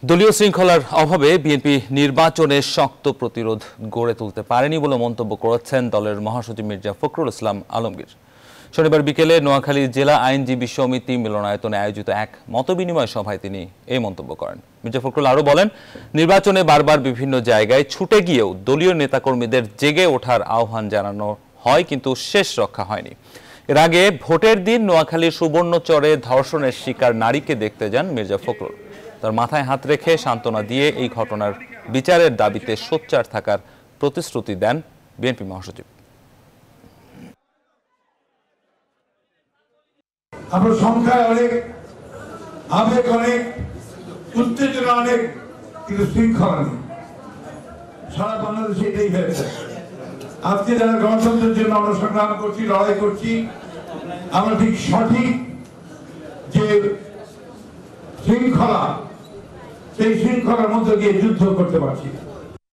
দলীয় শৃঙ্খলার অভাবে বিএনপি নির্বাচনে শক্ত প্রতিরোধ গড়ে তুলতে পারেনি বলে মন্তব্য করেছেন দলের মহাসচিব মির্জা ফখরুল ইসলাম আলমগীর। শনিবার বিকেলে নোয়াখালী জেলা আইনজীবী সমিতি মিলনায়তনে আয়োজিত এক মতবিনিময় সভায় তিনি এই মন্তব্য করেন। মির্জা ফখরুল আরও বলেন, নির্বাচনে বারবার বিভিন্ন জায়গায় ছুটে গিয়েও দলীয় নেতাকর্মীদের জেগে ওঠার আহ্বান জানানো হয়, কিন্তু শেষ রক্ষা হয়নি। এর আগে ভোটের দিন নোয়াখালীর সুবর্ণচরে ধর্ষণের শিকার নারীকে দেখতে যান মির্জা ফখরুল। তার মাথায় হাত রেখে সান্ত্বনা দিয়ে এই ঘটনার বিচারের দাবিতে সোচ্চার থাকার প্রতিশ্রুতি দেন বিএনপি মহাসচিব। আমরা সংখ্যায় অনেক, আবেগ অনেক, উত্তেজনা অনেক, কিন্তু শৃঙ্খলা নেই। সারা বাংলাদেশে এটাই হয়েছে। আজকে যারা গণতন্ত্রের জন্য আমরা সংগ্রাম করছি, লড়াই করছি, আমরা ঠিক সঠিক যে শৃঙ্খলা, সেই শৃঙ্খলার মধ্যে দিয়ে যুদ্ধ করতে পারছি।